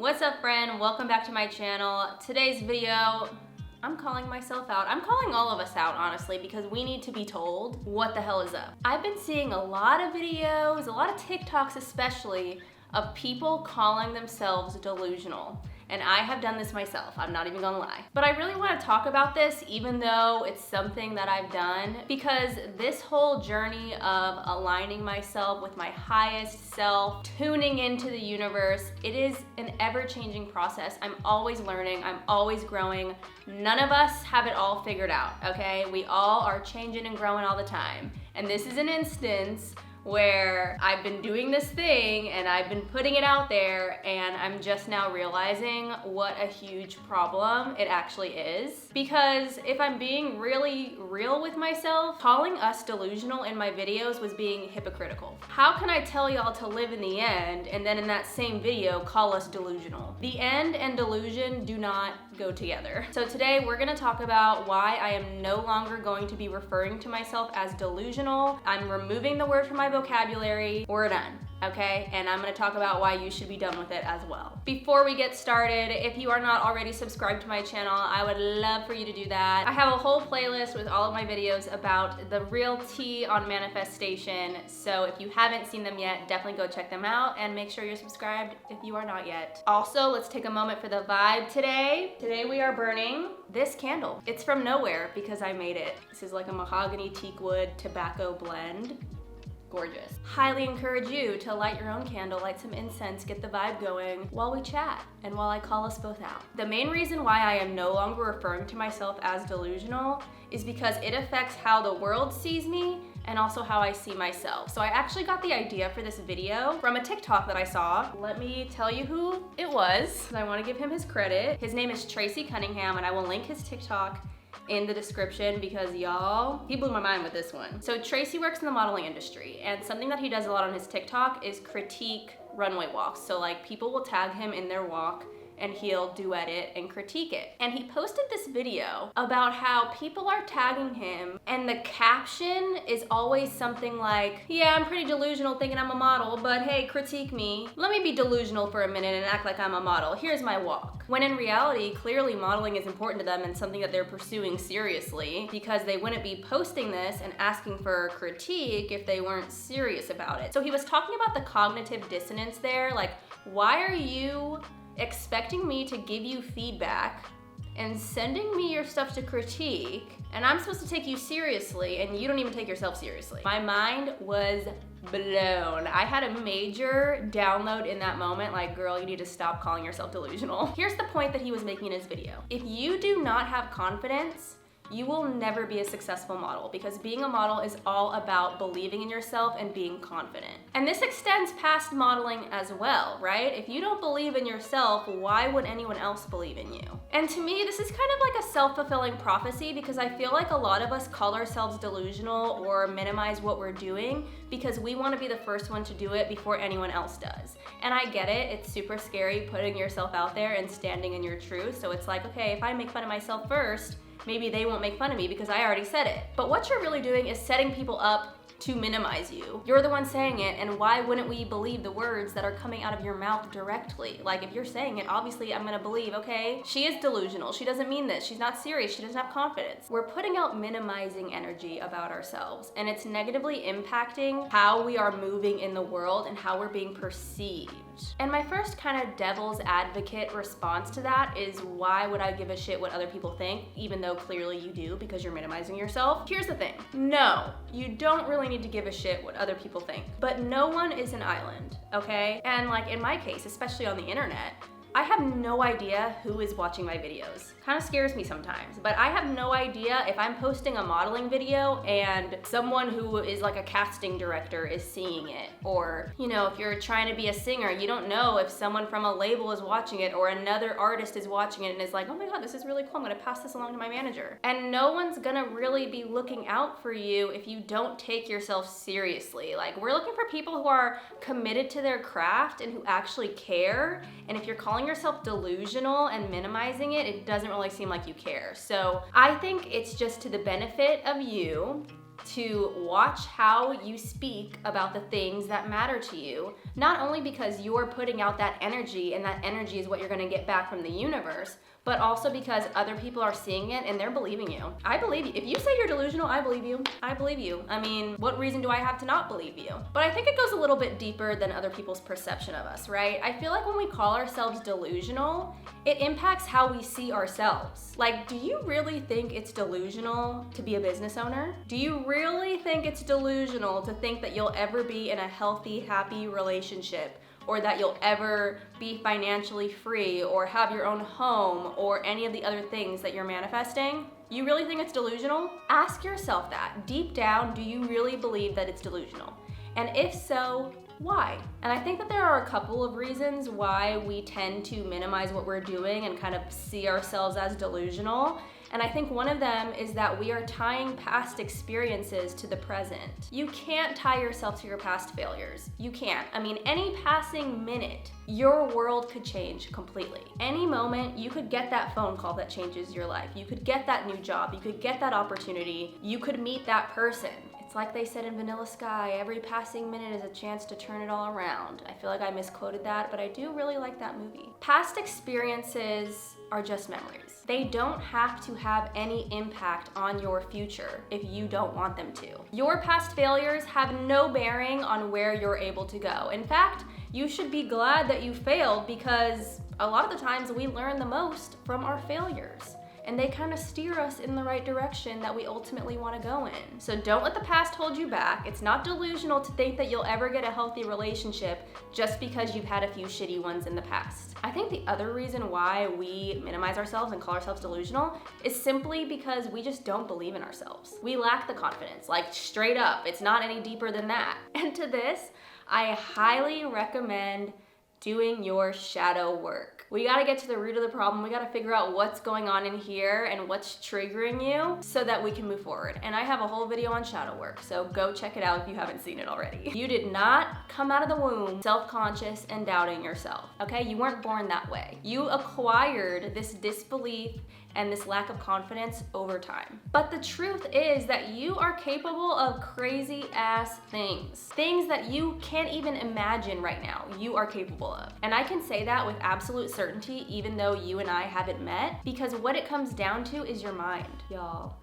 What's up, friend? Welcome back to my channel. Today's video, I'm calling myself out. I'm calling all of us out, honestly, because we need to be told what the hell is up. I've been seeing a lot of videos, a lot of TikToks especially, of people calling themselves delusional. And I have done this myself, I'm not even gonna lie. But I really wanna talk about this even though it's something that I've done, because this whole journey of aligning myself with my highest self, tuning into the universe, it is an ever-changing process. I'm always learning, I'm always growing. None of us have it all figured out, okay? We all are changing and growing all the time. And this is an instance where I've been doing this thing and I've been putting it out there, and I'm just now realizing what a huge problem it actually is. Because if I'm being really real with myself, calling us delusional in my videos was being hypocritical. How can I tell y'all to live in the end and then in that same video call us delusional? The end and delusion do not go together. So today we're gonna talk about why I am no longer going to be referring to myself as delusional. I'm removing the word from my vocabulary. We're done, okay? And I'm gonna talk about why you should be done with it as well. Before we get started, if you are not already subscribed to my channel, I would love for you to do that. I have a whole playlist with all of my videos about the real tea on manifestation. So if you haven't seen them yet, definitely go check them out and make sure you're subscribed if you are not yet. Also, let's take a moment for the vibe today. Today we are burning this candle. It's from nowhere because I made it. This is like a mahogany teak wood tobacco blend. Gorgeous. Highly encourage you to light your own candle, light some incense, get the vibe going while we chat and while I call us both out. The main reason why I am no longer referring to myself as delusional is because it affects how the world sees me and also how I see myself. So I actually got the idea for this video from a TikTok that I saw. Let me tell you who it was. I want to give him his credit. His name is Tracy Cunningham, and I will link his TikTok in the description because y'all, he blew my mind with this one. So Tracy works in the modeling industry, and something that he does a lot on his TikTok is critique runway walks. So like people will tag him in their walk and he'll duet it and critique it. And he posted this video about how people are tagging him and the caption is always something like, yeah, I'm pretty delusional thinking I'm a model, but hey, critique me. Let me be delusional for a minute and act like I'm a model. Here's my walk. When in reality, clearly modeling is important to them and something that they're pursuing seriously, because they wouldn't be posting this and asking for critique if they weren't serious about it. So he was talking about the cognitive dissonance there, like, why are you expecting me to give you feedback and sending me your stuff to critique, and I'm supposed to take you seriously and you don't even take yourself seriously? My mind was blown. I had a major download in that moment, like, girl, you need to stop calling yourself delusional. Here's the point that he was making in his video. If you do not have confidence, you will never be a successful model, because being a model is all about believing in yourself and being confident. And this extends past modeling as well, right? If you don't believe in yourself, why would anyone else believe in you? And to me, this is kind of like a self-fulfilling prophecy, because I feel like a lot of us call ourselves delusional or minimize what we're doing because we want to be the first one to do it before anyone else does. And I get it, it's super scary putting yourself out there and standing in your truth. So it's like, okay, if I make fun of myself first, maybe they won't make fun of me because I already said it. But what you're really doing is setting people up to minimize you. You're the one saying it, and why wouldn't we believe the words that are coming out of your mouth directly? Like, if you're saying it, obviously I'm gonna believe, okay, she is delusional, she doesn't mean this, she's not serious, she doesn't have confidence. We're putting out minimizing energy about ourselves, and it's negatively impacting how we are moving in the world and how we're being perceived. And my first kind of devil's advocate response to that is, why would I give a shit what other people think, even though clearly you do because you're minimizing yourself? Here's the thing. No, you don't really need to give a shit what other people think. But no one is an island, okay? And like in my case, especially on the internet, I have no idea who is watching my videos. Kind of scares me sometimes, but I have no idea if I'm posting a modeling video and someone who is like a casting director is seeing it. Or, you know, if you're trying to be a singer, you don't know if someone from a label is watching it or another artist is watching it and is like, oh my God, this is really cool, I'm gonna pass this along to my manager. And no one's gonna really be looking out for you if you don't take yourself seriously. Like, we're looking for people who are committed to their craft and who actually care. And if you're calling yourself delusional and minimizing it, it doesn't really seem like you care. So I think it's just to the benefit of you to watch how you speak about the things that matter to you, not only because you're putting out that energy and that energy is what you're gonna get back from the universe, but also because other people are seeing it and they're believing you. I believe you. If you say you're delusional, I believe you. I believe you. I mean, what reason do I have to not believe you? But I think it goes a little bit deeper than other people's perception of us, right? I feel like when we call ourselves delusional, it impacts how we see ourselves. Like, do you really think it's delusional to be a business owner? Do you really think it's delusional to think that you'll ever be in a healthy, happy relationship, or that you'll ever be financially free, or have your own home, or any of the other things that you're manifesting? You really think it's delusional? Ask yourself that. Deep down, do you really believe that it's delusional? And if so, why? And I think that there are a couple of reasons why we tend to minimize what we're doing and kind of see ourselves as delusional. And I think one of them is that we are tying past experiences to the present. You can't tie yourself to your past failures. You can't. I mean, any passing minute, your world could change completely. Any moment, you could get that phone call that changes your life. You could get that new job. You could get that opportunity. You could meet that person. It's like they said in Vanilla Sky, every passing minute is a chance to turn it all around. I feel like I misquoted that, but I do really like that movie. Past experiences are just memories. They don't have to have any impact on your future if you don't want them to. Your past failures have no bearing on where you're able to go. In fact, you should be glad that you failed, because a lot of the times we learn the most from our failures, and they kind of steer us in the right direction that we ultimately want to go in. So don't let the past hold you back. It's not delusional to think that you'll ever get a healthy relationship just because you've had a few shitty ones in the past. I think the other reason why we minimize ourselves and call ourselves delusional is simply because we just don't believe in ourselves. We lack the confidence, like straight up. It's not any deeper than that. And to this, I highly recommend doing your shadow work. We gotta get to the root of the problem. We gotta figure out what's going on in here and what's triggering you so that we can move forward. And I have a whole video on shadow work, so go check it out if you haven't seen it already. You did not come out of the womb self-conscious and doubting yourself, okay? You weren't born that way. You acquired this disbelief and this lack of confidence over time. But the truth is that you are capable of crazy ass things. Things that you can't even imagine right now, you are capable of. And I can say that with absolute certainty, even though you and I haven't met, because what it comes down to is your mind, y'all.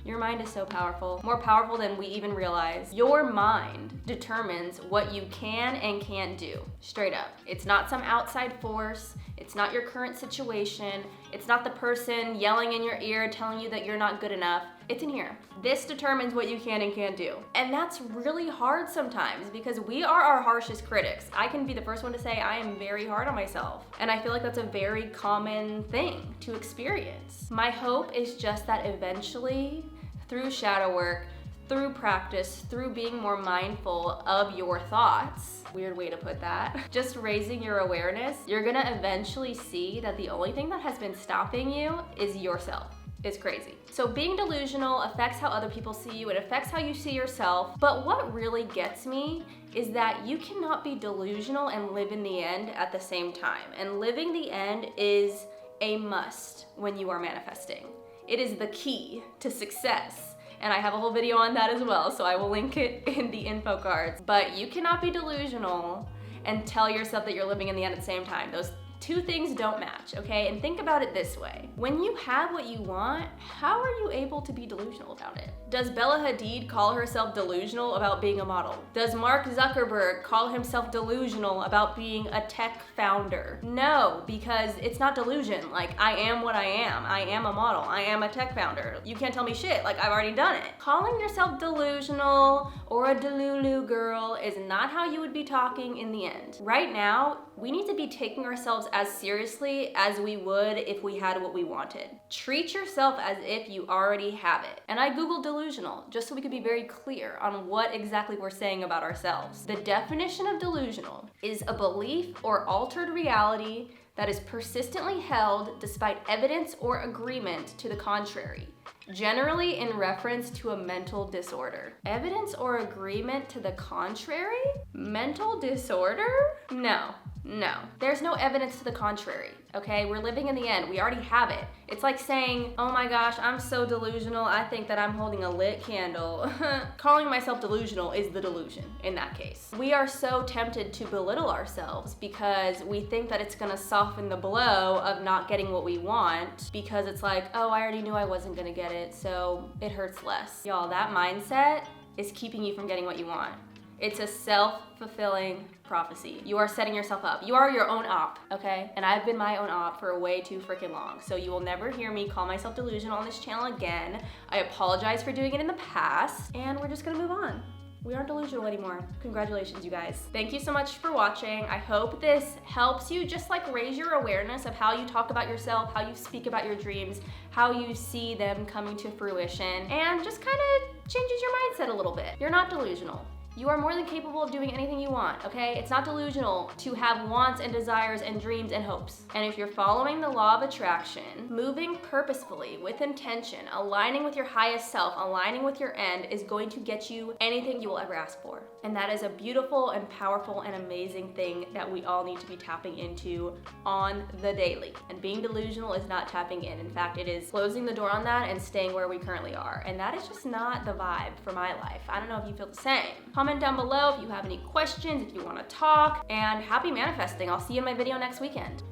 Your mind is so powerful, more powerful than we even realize. Your mind determines what you can and can't do, straight up. It's not some outside force. It's not your current situation. It's not the person yelling in your ear telling you that you're not good enough. It's in here. This determines what you can and can't do. And that's really hard sometimes because we are our harshest critics. I can be the first one to say I am very hard on myself. And I feel like that's a very common thing to experience. My hope is just that eventually, through shadow work, through practice, through being more mindful of your thoughts, weird way to put that, just raising your awareness, you're gonna eventually see that the only thing that has been stopping you is yourself. It's crazy. So being delusional affects how other people see you, it affects how you see yourself, but what really gets me is that you cannot be delusional and live in the end at the same time. And living the end is a must when you are manifesting. It is the key to success. And I have a whole video on that as well, so I will link it in the info cards. But you cannot be delusional and tell yourself that you're living in the end at the same time. Those two things don't match, okay? And think about it this way. When you have what you want, how are you able to be delusional about it? Does Bella Hadid call herself delusional about being a model? Does Mark Zuckerberg call himself delusional about being a tech founder? No, because it's not delusion. Like, I am what I am. I am a model. I am a tech founder. You can't tell me shit. Like, I've already done it. Calling yourself delusional or a delulu girl is not how you would be talking in the end. Right now, we need to be taking ourselves as seriously as we would if we had what we wanted. Treat yourself as if you already have it. And I Googled delusional just so we could be very clear on what exactly we're saying about ourselves. The definition of delusional is a belief or altered reality that is persistently held despite evidence or agreement to the contrary, generally in reference to a mental disorder. Evidence or agreement to the contrary? Mental disorder? No. No, there's no evidence to the contrary, okay? We're living in the end. We already have it. It's like saying, oh my gosh, I'm so delusional. I think that I'm holding a lit candle. Calling myself delusional is the delusion in that case. We are so tempted to belittle ourselves because we think that it's gonna soften the blow of not getting what we want, because it's like, oh, I already knew I wasn't gonna get it, so it hurts less. Y'all, that mindset is keeping you from getting what you want. It's a self-fulfilling prophecy. You are setting yourself up. You are your own op, okay? And I've been my own op for way too freaking long. So you will never hear me call myself delusional on this channel again. I apologize for doing it in the past, and we're just gonna move on. We aren't delusional anymore. Congratulations, you guys. Thank you so much for watching. I hope this helps you just like raise your awareness of how you talk about yourself, how you speak about your dreams, how you see them coming to fruition, and just kind of changes your mindset a little bit. You're not delusional. You are more than capable of doing anything you want, okay? It's not delusional to have wants and desires and dreams and hopes. And if you're following the law of attraction, moving purposefully with intention, aligning with your highest self, aligning with your end is going to get you anything you will ever ask for. And that is a beautiful and powerful and amazing thing that we all need to be tapping into on the daily. And being delusional is not tapping in. In fact, it is closing the door on that and staying where we currently are. And that is just not the vibe for my life. I don't know if you feel the same. Comment down below if you have any questions, if you want to talk, and happy manifesting. I'll see you in my video next weekend.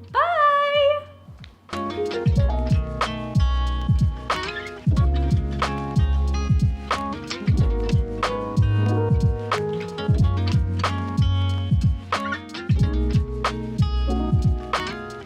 Bye!